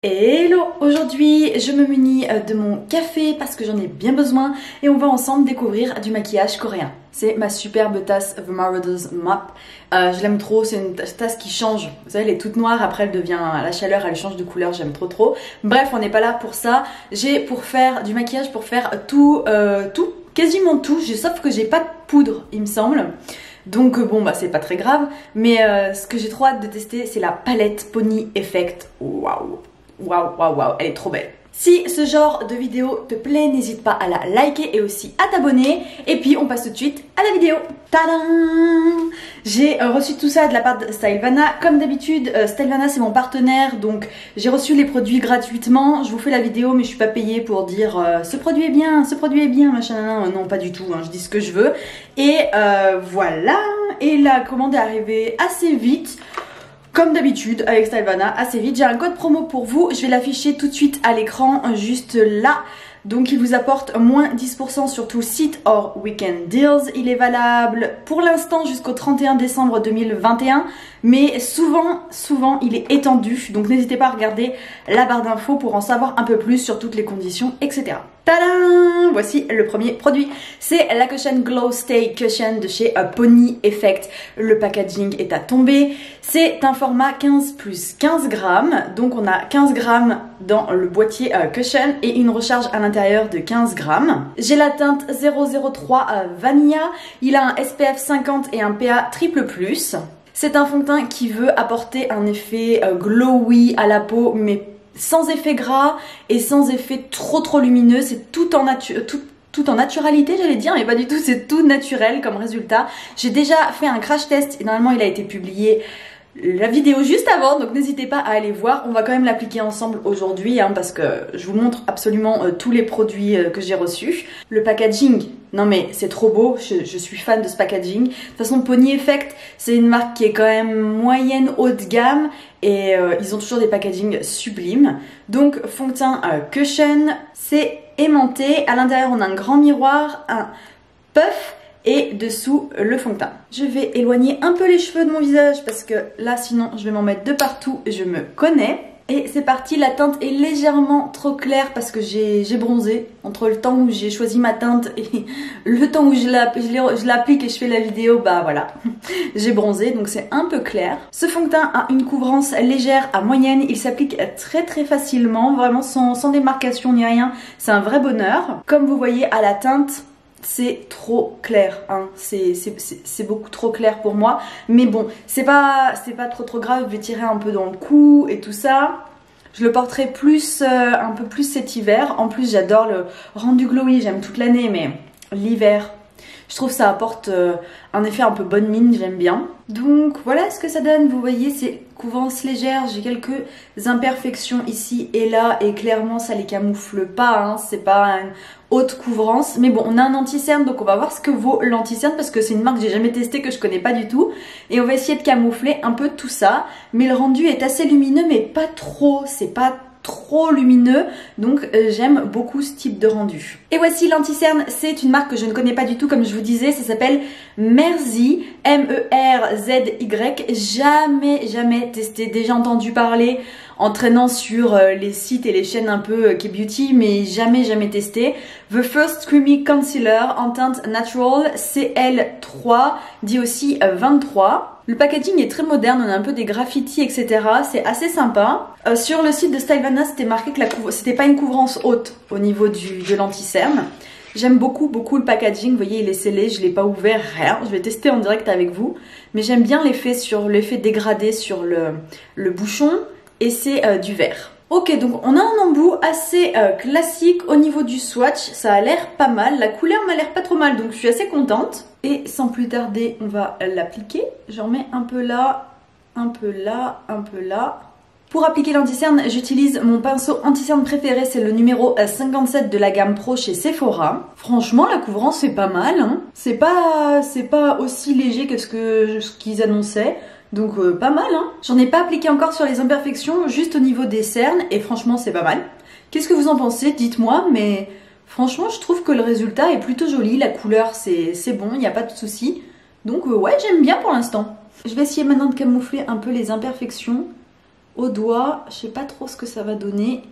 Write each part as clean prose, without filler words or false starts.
Hello! Aujourd'hui, je me munis de mon café parce que j'en ai bien besoin et on va ensemble découvrir du maquillage coréen. C'est ma superbe tasse The Marauders Mop. Je l'aime trop, c'est une tasse qui change. Vous savez, elle est toute noire, après elle devient à la chaleur, elle change de couleur, j'aime trop. Bref, on n'est pas là pour ça. J'ai pour faire du maquillage, pour faire tout, quasiment tout, sauf que j'ai pas de poudre, il me semble. Donc bon bah c'est pas très grave, mais ce que j'ai trop hâte de tester c'est la palette Pony Effect. Waouh! Waouh, elle est trop belle. Si ce genre de vidéo te plaît, n'hésite pas à la liker et aussi à t'abonner. Et puis on passe tout de suite à la vidéo. Tadam! J'ai reçu tout ça de la part de Stylevana. Comme d'habitude, Stylevana c'est mon partenaire, donc j'ai reçu les produits gratuitement. Je vous fais la vidéo mais je suis pas payée pour dire ce produit est bien, machin. Non, pas du tout, hein, je dis ce que je veux. Et voilà, et la commande est arrivée assez vite. Comme d'habitude avec Stylevana, assez vite. J'ai un code promo pour vous, je vais l'afficher tout de suite à l'écran, juste là. Donc il vous apporte moins 10% sur tout le site hors Weekend Deals. Il est valable pour l'instant jusqu'au 31 décembre 2021. Mais souvent il est étendu. Donc n'hésitez pas à regarder la barre d'infos pour en savoir un peu plus sur toutes les conditions, etc. Tadam! Voici le premier produit. C'est la Cushion Glow Stay Cushion de chez Pony Effect. Le packaging est à tomber. C'est un format 15 plus 15 grammes. Donc on a 15 grammes dans le boîtier Cushion et une recharge à l'intérieur de 15 grammes. J'ai la teinte 003 Vanilla. Il a un SPF 50 et un PA triple plus. C'est un fond de teint qui veut apporter un effet glowy à la peau, mais sans effet gras et sans effet trop lumineux. C'est tout en naturalité, j'allais dire, mais pas du tout, c'est tout naturel comme résultat. J'ai déjà fait un crash test et normalement il a été publié la vidéo juste avant, donc n'hésitez pas à aller voir. On va quand même l'appliquer ensemble aujourd'hui hein, parce que je vous montre absolument tous les produits que j'ai reçus. Le packaging, non mais c'est trop beau, je suis fan de ce packaging. De toute façon Pony Effect c'est une marque qui est quand même moyenne haut de gamme et ils ont toujours des packagings sublimes. Donc fond de teint Cushion, c'est aimanté, à l'intérieur on a un grand miroir, un puff et dessous le fond de teint. Je vais éloigner un peu les cheveux de mon visage parce que là sinon je vais m'en mettre de partout, je me connais. Et c'est parti, la teinte est légèrement trop claire parce que j'ai bronzé. Entre le temps où j'ai choisi ma teinte et le temps où je l'applique et je fais la vidéo, bah voilà, j'ai bronzé donc c'est un peu clair. Ce fond de teint a une couvrance légère à moyenne, il s'applique très facilement, vraiment sans démarcation ni rien, c'est un vrai bonheur. Comme vous voyez à la teinte, c'est trop clair, hein. C'est beaucoup trop clair pour moi. Mais bon, c'est pas trop grave, je vais tirer un peu dans le cou et tout ça. Je le porterai plus, un peu plus cet hiver. En plus, j'adore le rendu glowy, j'aime toute l'année, mais l'hiver, je trouve que ça apporte un effet un peu bonne mine, j'aime bien. Donc voilà ce que ça donne, vous voyez, c'est couvrance légère, j'ai quelques imperfections ici et là et clairement ça les camoufle pas, hein. C'est pas une haute couvrance. Mais bon, on a un anti-cerne donc on va voir ce que vaut l'anti-cerne parce que c'est une marque que j'ai jamais testée, que je connais pas du tout. Et on va essayer de camoufler un peu tout ça. Mais le rendu est assez lumineux mais pas trop, c'est pas trop lumineux, donc j'aime beaucoup ce type de rendu. Et voici l'anti-cerne, c'est une marque que je ne connais pas du tout comme je vous disais, ça s'appelle Merzy, M-E-R-Z-Y, jamais testé, déjà entendu parler en traînant sur les sites et les chaînes un peu K-Beauty, mais jamais testé. The First Creamy Concealer en teinte Natural CL3, dit aussi 23. Le packaging est très moderne, on a un peu des graffitis, etc. C'est assez sympa. Sur le site de Stylevana, c'était marqué que c'était pas une couvrance haute au niveau de l'anti-cerne. J'aime beaucoup le packaging. Vous voyez, il est scellé, je l'ai pas ouvert, rien. Je vais tester en direct avec vous. Mais j'aime bien l'effet dégradé sur le bouchon et c'est du vert. Ok, donc on a un embout assez classique au niveau du swatch, ça a l'air pas mal, la couleur m'a l'air pas trop mal donc je suis assez contente. Et sans plus tarder, on va l'appliquer. J'en mets un peu là, un peu là, un peu là. Pour appliquer l'anti-cerne, j'utilise mon pinceau anti-cerne préféré, c'est le numéro 57 de la gamme Pro chez Sephora. Franchement, la couvrance c'est pas mal, hein. C'est pas aussi léger que ce qu'ils annonçaient. Donc pas mal hein. J'en ai pas appliqué encore sur les imperfections, juste au niveau des cernes et franchement c'est pas mal. Qu'est-ce que vous en pensez? Dites-moi, mais franchement je trouve que le résultat est plutôt joli, la couleur c'est bon, il n'y a pas de souci. Donc ouais j'aime bien pour l'instant. Je vais essayer maintenant de camoufler un peu les imperfections au doigt. Je sais pas trop ce que ça va donner.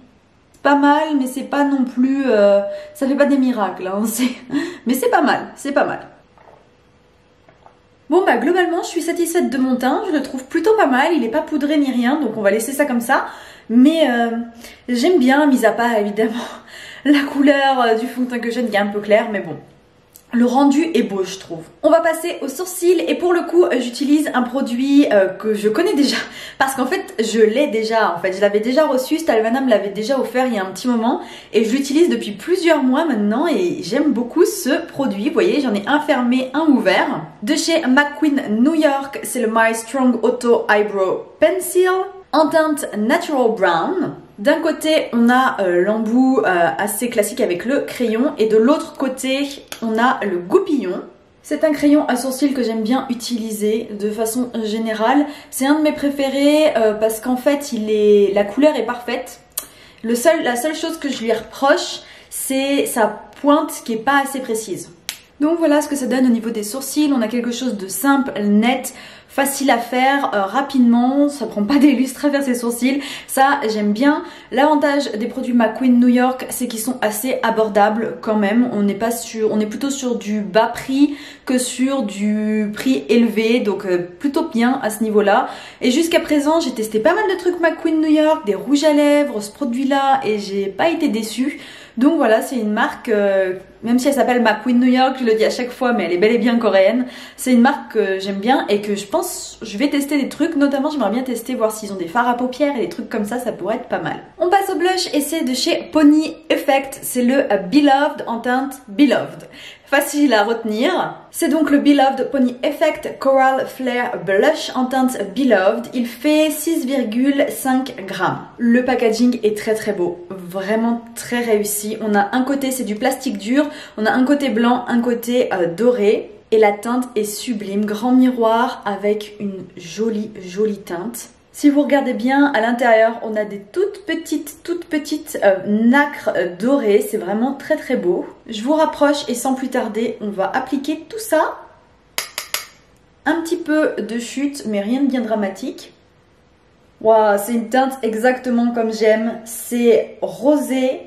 Pas mal, mais c'est pas non plus... ça fait pas des miracles, hein, mais c'est pas mal, c'est pas mal. Bon bah globalement je suis satisfaite de mon teint, je le trouve plutôt pas mal, il est pas poudré ni rien, donc on va laisser ça comme ça. Mais j'aime bien, mis à part évidemment la couleur du fond de teint que j'ai qui est un peu clair, mais bon. Le rendu est beau je trouve. On va passer aux sourcils et pour le coup j'utilise un produit que je connais déjà parce qu'en fait je l'ai déjà en fait. Je l'avais déjà reçu, Stalvana me l'avait déjà offert il y a un petit moment et je l'utilise depuis plusieurs mois maintenant et j'aime beaucoup ce produit. Vous voyez j'en ai un fermé, un ouvert. De chez McQueen New York, c'est le My Strong Auto Eyebrow Pencil en teinte Natural Brown. D'un côté, on a l'embout assez classique avec le crayon et de l'autre côté, on a le goupillon. C'est un crayon à sourcils que j'aime bien utiliser de façon générale. C'est un de mes préférés parce qu'en fait, la couleur est parfaite. La seule chose que je lui reproche, c'est sa pointe qui est pas assez précise. Donc voilà ce que ça donne au niveau des sourcils. On a quelque chose de simple, net, facile à faire rapidement, ça prend pas des lustres à faire ses sourcils, ça j'aime bien. L'avantage des produits McQueen New York, c'est qu'ils sont assez abordables quand même. On est plutôt sur du bas prix que sur du prix élevé, donc plutôt bien à ce niveau-là. Et jusqu'à présent, j'ai testé pas mal de trucs McQueen New York, des rouges à lèvres, ce produit-là, et j'ai pas été déçue. Donc voilà, c'est une marque, même si elle s'appelle McQueen New York, je le dis à chaque fois, mais elle est bel et bien coréenne. C'est une marque que j'aime bien et que je pense, je vais tester des trucs, notamment j'aimerais bien tester, voir s'ils ont des fards à paupières et des trucs comme ça pourrait être pas mal. On passe au blush et c'est de chez Pony Effect, c'est le Beloved en teinte Beloved. Facile à retenir. C'est donc le Beloved Pony Effect Coral Flare Blush en teinte Beloved. Il fait 6,5 grammes. Le packaging est très très beau, vraiment très réussi. On a un côté c'est du plastique dur, on a un côté blanc, un côté doré. Et la teinte est sublime, grand miroir avec une jolie teinte. Si vous regardez bien, à l'intérieur, on a des toutes petites nacres dorées. C'est vraiment très très beau. Je vous rapproche et sans plus tarder, on va appliquer tout ça. Un petit peu de chute, mais rien de bien dramatique. Waouh, c'est une teinte exactement comme j'aime. C'est rosé,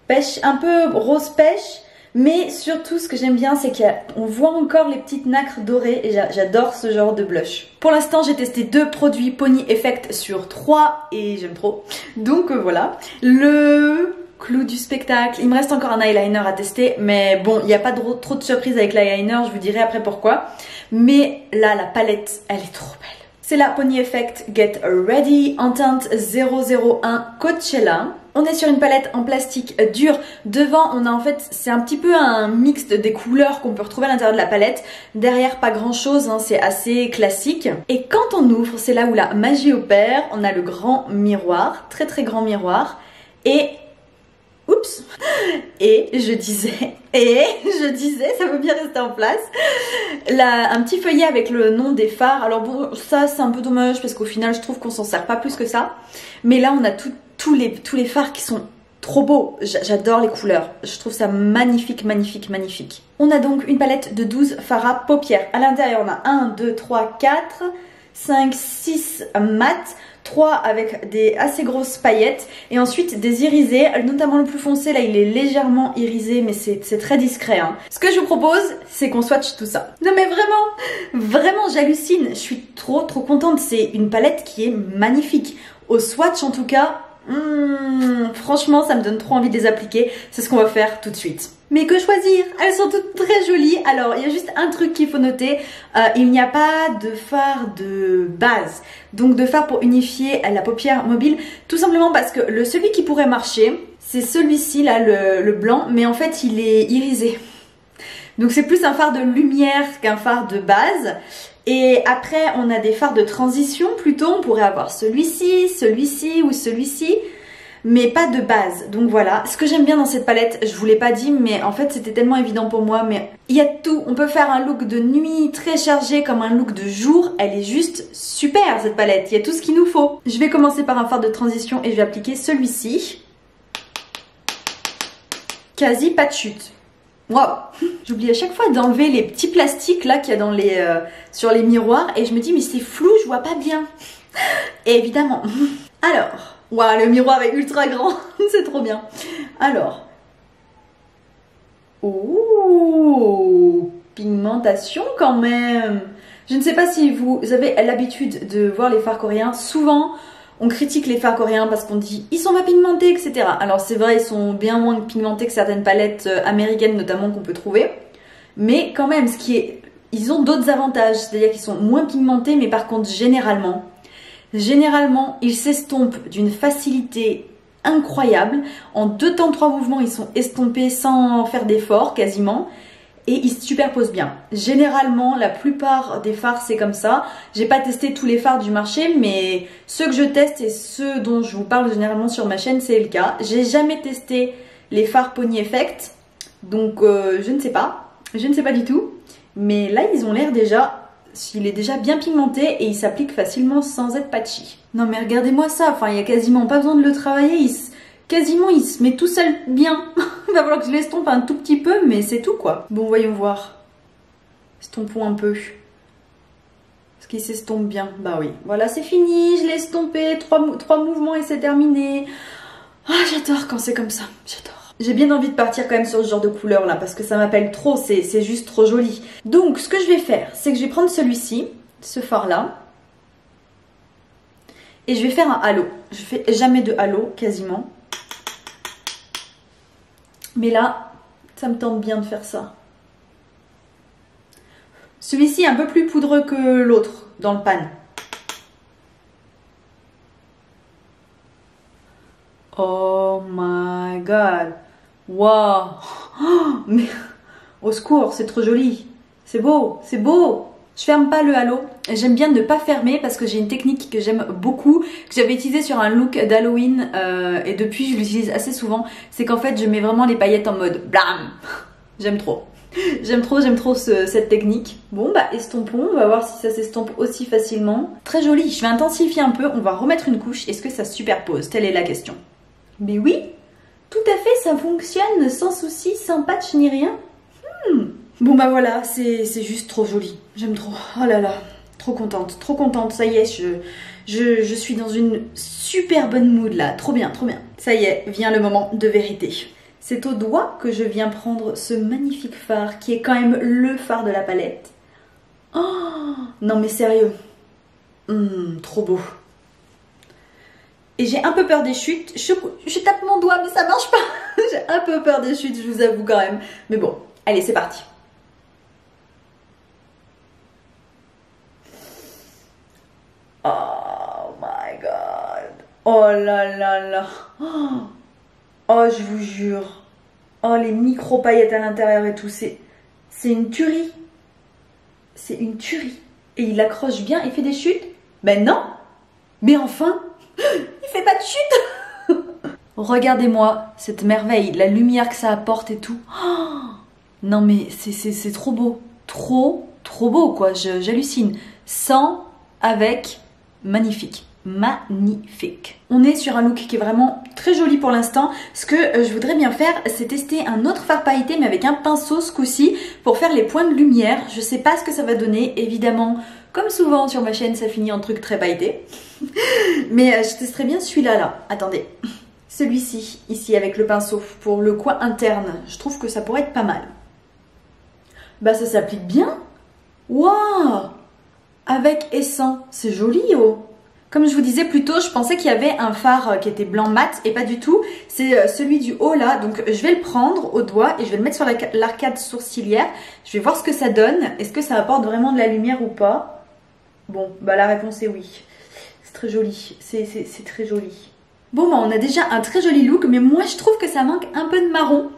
pêche, un peu rose pêche. Mais surtout, ce que j'aime bien, c'est qu'on voit encore les petites nacres dorées et j'adore ce genre de blush. Pour l'instant, j'ai testé 2 produits Pony Effect sur 3 et j'aime trop. Donc voilà, le clou du spectacle. Il me reste encore un eyeliner à tester, mais bon, il n'y a pas trop de surprises avec l'eyeliner, je vous dirai après pourquoi. Mais là, la palette, elle est trop belle. C'est la Pony Effect Get Ready en teinte 001 Coachella. On est sur une palette en plastique dur. Devant, on a en fait, c'est un petit peu un mix des couleurs qu'on peut retrouver à l'intérieur de la palette. Derrière, pas grand chose, hein, c'est assez classique. Et quand on ouvre, c'est là où la magie opère. On a le grand miroir, très très grand miroir. Et... oups! Et je disais, ça veut bien rester en place. Un petit feuillet avec le nom des fards. Alors bon, ça c'est un peu dommage parce qu'au final, je trouve qu'on s'en sert pas plus que ça. Mais là, on a tous les fards qui sont trop beaux. J'adore les couleurs. Je trouve ça magnifique. On a donc une palette de 12 fards à paupières. À l'intérieur, on a 1, 2, 3, 4, 5, 6 mat. 3 avec des assez grosses paillettes et ensuite des irisés, notamment le plus foncé là il est légèrement irisé mais c'est très discret hein. Ce que je vous propose c'est qu'on swatch tout ça. Non mais vraiment j'hallucine, je suis trop contente, c'est une palette qui est magnifique. Au swatch en tout cas, franchement ça me donne trop envie de les appliquer, c'est ce qu'on va faire tout de suite. Mais que choisir? Elles sont toutes très jolies. Alors, il y a juste un truc qu'il faut noter. Il n'y a pas de fard de base. Donc, de fard pour unifier la paupière mobile. Tout simplement parce que celui qui pourrait marcher, c'est celui-ci, là, le blanc. Mais en fait, il est irisé. Donc, c'est plus un fard de lumière qu'un fard de base. Et après, on a des fards de transition plutôt. On pourrait avoir celui-ci ou celui-ci. Mais pas de base, donc voilà. Ce que j'aime bien dans cette palette, je vous l'ai pas dit, mais en fait c'était tellement évident pour moi, mais il y a tout. On peut faire un look de nuit très chargé comme un look de jour, elle est juste super cette palette, il y a tout ce qu'il nous faut. Je vais commencer par un fard de transition et je vais appliquer celui-ci. Quasi pas de chute. Waouh. J'oublie à chaque fois d'enlever les petits plastiques là qu'il y a sur les miroirs et je me dis mais c'est flou, je vois pas bien. Et évidemment... Alors, waouh, le miroir est ultra grand, c'est trop bien. Alors, oh, pigmentation quand même. Je ne sais pas si vous avez l'habitude de voir les fards coréens. Souvent, on critique les fards coréens parce qu'on dit ils sont pas pigmentés, etc. Alors c'est vrai, ils sont bien moins pigmentés que certaines palettes américaines notamment qu'on peut trouver. Mais quand même, ils ont d'autres avantages, c'est-à-dire qu'ils sont moins pigmentés, mais par contre généralement, ils s'estompent d'une facilité incroyable. En 2 temps 3 mouvements, ils sont estompés sans faire d'effort quasiment. Et ils se superposent bien. Généralement, la plupart des fards, c'est comme ça. J'ai pas testé tous les fards du marché, mais ceux que je teste et ceux dont je vous parle généralement sur ma chaîne, c'est le cas. J'ai jamais testé les fards Pony Effect, donc je ne sais pas. Je ne sais pas du tout. Mais là, ils ont l'air déjà... Il est déjà bien pigmenté et il s'applique facilement sans être patchy. Non mais regardez-moi ça, enfin il y a quasiment pas besoin de le travailler, quasiment il se met tout seul bien. Il va falloir que je l'estompe un tout petit peu, mais c'est tout quoi. Bon, voyons voir. Estompons un peu. Est-ce qu'il s'estompe bien? Bah oui. Voilà, c'est fini, je l'ai estompé. 3 mouvements et c'est terminé. Ah, j'adore quand c'est comme ça. J'adore. J'ai bien envie de partir quand même sur ce genre de couleur là, parce que ça m'appelle trop, c'est juste trop joli. Donc, ce que je vais faire, c'est que je vais prendre celui-ci, ce fard là. Et je vais faire un halo. Je fais jamais de halo, quasiment. Mais là, ça me tente bien de faire ça. Celui-ci est un peu plus poudreux que l'autre dans le pan. Oh my god. Waouh. Oh, mais au secours, c'est trop joli. C'est beau, c'est beau. Je ferme pas le halo. J'aime bien ne pas fermer parce que j'ai une technique que j'aime beaucoup, que j'avais utilisée sur un look d'Halloween et depuis je l'utilise assez souvent. C'est qu'en fait je mets vraiment les paillettes en mode blam. J'aime trop. J'aime trop cette technique. Bon bah estompons, on va voir si ça s'estompe aussi facilement. Très joli, je vais intensifier un peu, on va remettre une couche. Est-ce que ça se superpose? Telle est la question. Mais oui, tout à fait, ça fonctionne sans souci, sans patch ni rien. Bon bah voilà, c'est juste trop joli. J'aime trop. Oh là là, trop contente. Ça y est, je suis dans une super bonne mood là. Trop bien, trop bien. Ça y est, vient le moment de vérité. C'est au doigt que je viens prendre ce magnifique fard qui est quand même le fard de la palette. Oh non mais sérieux. Trop beau. Et j'ai un peu peur des chutes. Je tape mon doigt mais ça marche pas. J'ai un peu peur des chutes, je vous avoue quand même. Mais bon, allez c'est parti. Oh my god. Oh là là là. Oh, je vous jure. Oh, les micro paillettes à l'intérieur et tout. C'est une tuerie. C'est une tuerie. Et il accroche bien. Il fait des chutes? Ben non. Mais enfin, il fait pas de chute. Regardez-moi cette merveille. La lumière que ça apporte et tout. Oh, non mais c'est trop beau. Trop beau quoi. J'hallucine. Sans, avec... Magnifique, magnifique. On est sur un look qui est vraiment très joli pour l'instant. Ce que je voudrais bien faire, c'est tester un autre fard pailleté mais avec un pinceau ce coup-ci pour faire les points de lumière. Je sais pas ce que ça va donner, évidemment. Comme souvent sur ma chaîne, ça finit en truc très pailleté. Mais je testerai bien celui-là là. Attendez, celui-ci ici avec le pinceau pour le coin interne. Je trouve que ça pourrait être pas mal. Bah ça s'applique bien. Waouh! Avec et sans, c'est joli oh. Comme je vous disais plus tôt, je pensais qu'il y avait un fard qui était blanc mat et pas du tout. C'est celui du haut là, donc je vais le prendre au doigt et je vais le mettre sur l'arcade sourcilière. Je vais voir ce que ça donne. Est-ce que ça apporte vraiment de la lumière ou pas? Bon, bah la réponse est oui. C'est très joli, c'est très joli. Bon bah on a déjà un très joli look, mais moi je trouve que ça manque un peu de marron.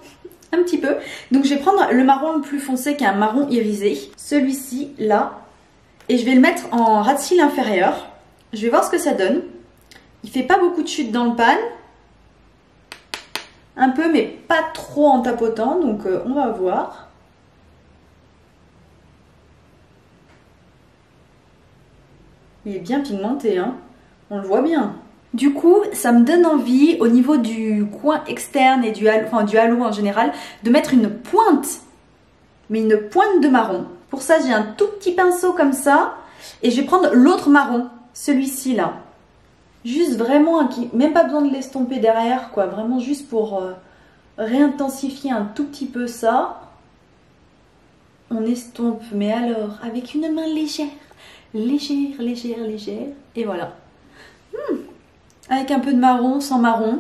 Un petit peu. Donc je vais prendre le marron le plus foncé qui est un marron irisé. Celui-ci là. Et je vais le mettre en ras de cils inférieur. Je vais voir ce que ça donne. Il fait pas beaucoup de chutes dans le pan. Un peu, mais pas trop en tapotant. Donc on va voir. Il est bien pigmenté, hein. On le voit bien. Du coup, ça me donne envie, au niveau du coin externe et du halo en général, de mettre une pointe. Mais une pointe de marron. Pour ça, j'ai un tout petit pinceau comme ça. Et je vais prendre l'autre marron, celui-ci là. Juste vraiment, même pas besoin de l'estomper derrière, quoi. Vraiment juste pour réintensifier un tout petit peu ça. On estompe, mais alors, avec une main légère. Légère, légère, légère. Et voilà. Avec un peu de marron, sans marron.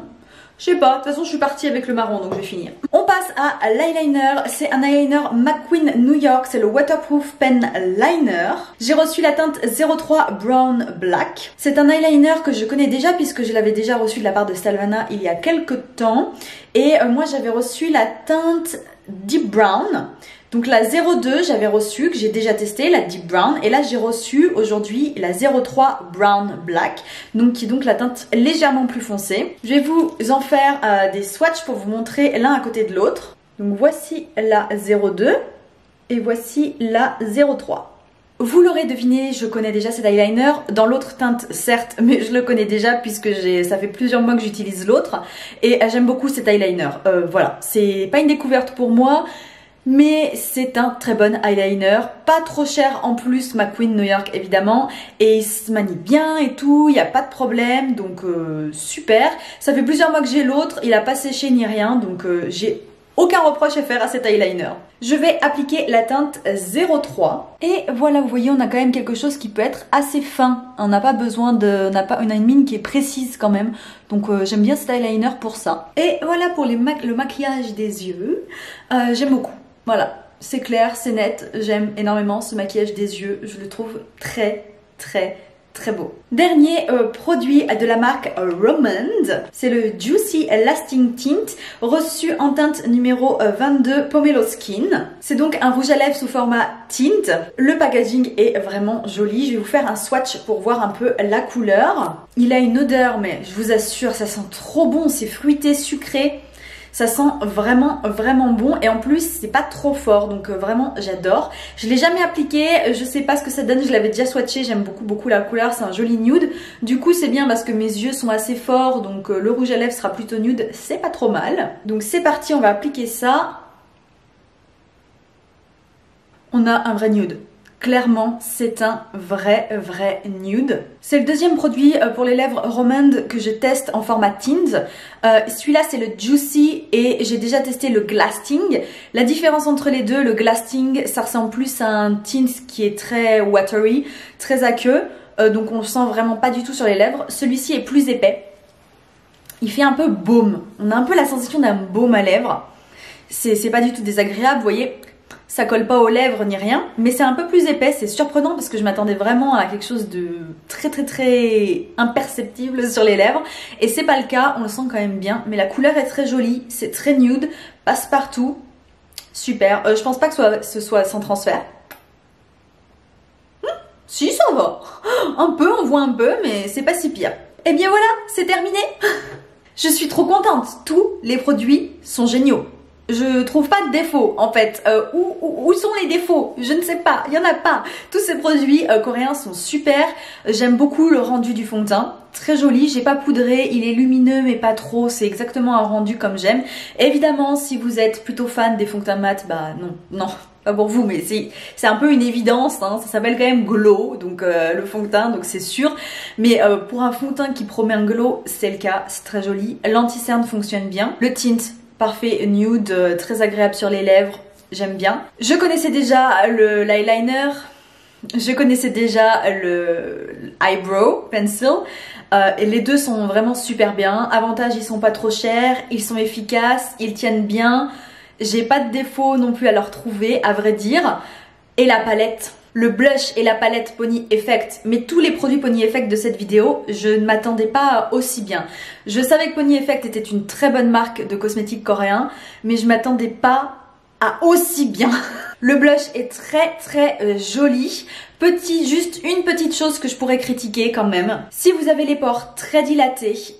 Je sais pas, de toute façon je suis partie avec le marron donc je vais finir. On passe à l'eyeliner, c'est un eyeliner McQueen New York, c'est le Waterproof Pen Liner. J'ai reçu la teinte 03 Brown Black. C'est un eyeliner que je connais déjà puisque je l'avais déjà reçu de la part de Stalvana il y a quelques temps. Et moi j'avais reçu la teinte Deep Brown. Donc la 02 j'avais reçu, que j'ai déjà testé, la Deep Brown. Et là j'ai reçu aujourd'hui la 03 Brown Black, donc qui est donc la teinte légèrement plus foncée. Je vais vous en faire des swatchs pour vous montrer l'un à côté de l'autre. Donc voici la 02 et voici la 03. Vous l'aurez deviné, je connais déjà cet eyeliner, dans l'autre teinte certes, mais je le connais déjà puisque ça fait plusieurs mois que j'utilise l'autre. Et j'aime beaucoup cet eyeliner, voilà, c'est pas une découverte pour moi. Mais c'est un très bon eyeliner, pas trop cher en plus, McQueen New York évidemment, et il se manie bien et tout, il n'y a pas de problème, donc super. Ça fait plusieurs mois que j'ai l'autre, il n'a pas séché ni rien, donc j'ai aucun reproche à faire à cet eyeliner. Je vais appliquer la teinte 03, et voilà, vous voyez, on a quand même quelque chose qui peut être assez fin. On n'a pas besoin de, on a une mine qui est précise quand même, donc j'aime bien cet eyeliner pour ça. Et voilà pour le maquillage des yeux, j'aime beaucoup. Voilà, c'est clair, c'est net, j'aime énormément ce maquillage des yeux, je le trouve très très très beau. Dernier produit de la marque Romand, c'est le Juicy Lasting Tint, reçu en teinte numéro 22 Pomelo Skin. C'est donc un rouge à lèvres sous format tint. Le packaging est vraiment joli, je vais vous faire un swatch pour voir un peu la couleur. Il a une odeur, mais je vous assure, ça sent trop bon, c'est fruité, sucré. Ça sent vraiment vraiment bon et en plus c'est pas trop fort, donc vraiment j'adore. Je l'ai jamais appliqué, je sais pas ce que ça donne, je l'avais déjà swatché, j'aime beaucoup la couleur, c'est un joli nude. Du coup c'est bien parce que mes yeux sont assez forts, donc le rouge à lèvres sera plutôt nude, c'est pas trop mal. Donc c'est parti, on va appliquer ça. On a un vrai nude. Clairement, c'est un vrai nude. C'est le deuxième produit pour les lèvres Romand que je teste en format tint. Celui-là, c'est le Juicy et j'ai déjà testé le Glasting. La différence entre les deux, le Glasting, ça ressemble plus à un tint qui est très watery, très aqueux. Donc on le sent vraiment pas du tout sur les lèvres. Celui-ci est plus épais. Il fait un peu baume. On a un peu la sensation d'un baume à lèvres. C'est pas du tout désagréable, vous voyez. Ça colle pas aux lèvres ni rien, mais c'est un peu plus épais, c'est surprenant parce que je m'attendais vraiment à quelque chose de très imperceptible sur les lèvres. Et c'est pas le cas, on le sent quand même bien, mais la couleur est très jolie, c'est très nude, passe partout, super. Je pense pas que ce soit sans transfert. Si, ça va, un peu, on voit un peu, mais c'est pas si pire. Et bien voilà, c'est terminé. Je suis trop contente, tous les produits sont géniaux. Je trouve pas de défauts en fait. Où sont les défauts? Je ne sais pas, il y en a pas. Tous ces produits coréens sont super. J'aime beaucoup le rendu du fond de teint. Très joli, j'ai pas poudré, il est lumineux mais pas trop, c'est exactement un rendu comme j'aime. Évidemment, si vous êtes plutôt fan des fonds de teint mat, bah non, pas pour vous, mais c'est un peu une évidence, hein. Ça s'appelle quand même glow, donc le fond de teint, donc c'est sûr. Mais pour un fond de teint qui promet un glow, c'est le cas, c'est très joli. L'anti-cerne fonctionne bien. Le tint, parfait nude, très agréable sur les lèvres, j'aime bien. Je connaissais déjà l'eyeliner, je connaissais déjà le eyebrow pencil, et les deux sont vraiment super bien. Avantage, ils sont pas trop chers, ils sont efficaces, ils tiennent bien. J'ai pas de défaut non plus à leur trouver, à vrai dire. Et la palette, le blush et la palette Pony Effect, mais tous les produits Pony Effect de cette vidéo, je ne m'attendais pas aussi bien. Je savais que Pony Effect était une très bonne marque de cosmétiques coréens, mais je m'attendais pas à aussi bien. Le blush est très joli. Juste une petite chose que je pourrais critiquer quand même. Si vous avez les pores très dilatés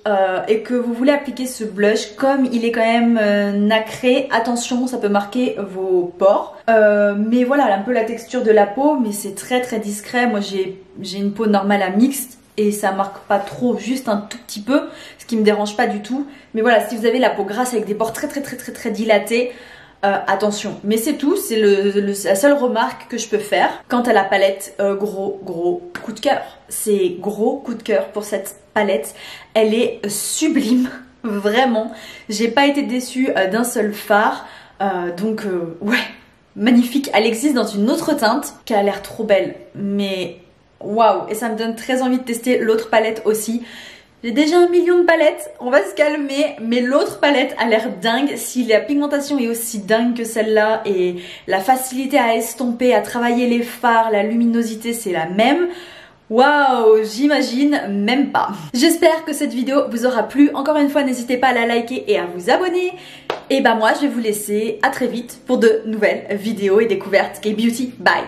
et que vous voulez appliquer ce blush, comme il est quand même nacré, attention, ça peut marquer vos pores. Mais voilà, un peu la texture de la peau, mais c'est très discret. Moi j'ai une peau normale à mixte et ça marque pas trop, juste un tout petit peu, ce qui me dérange pas du tout. Mais voilà, si vous avez la peau grasse avec des pores très dilatés, attention, mais c'est tout, c'est la seule remarque que je peux faire. Quant à la palette, gros coup de cœur. C'est gros coup de cœur pour cette palette. Elle est sublime, vraiment. J'ai pas été déçue d'un seul fard. Donc ouais, magnifique. Elle existe dans une autre teinte qui a l'air trop belle. Mais waouh, et ça me donne très envie de tester l'autre palette aussi. J'ai déjà 1 million de palettes, on va se calmer, mais l'autre palette a l'air dingue. Si la pigmentation est aussi dingue que celle-là et la facilité à estomper, à travailler les fards, la luminosité c'est la même, waouh, j'imagine même pas. J'espère que cette vidéo vous aura plu. Encore une fois, n'hésitez pas à la liker et à vous abonner. Et bah moi je vais vous laisser à très vite pour de nouvelles vidéos et découvertes K-Beauty. Bye!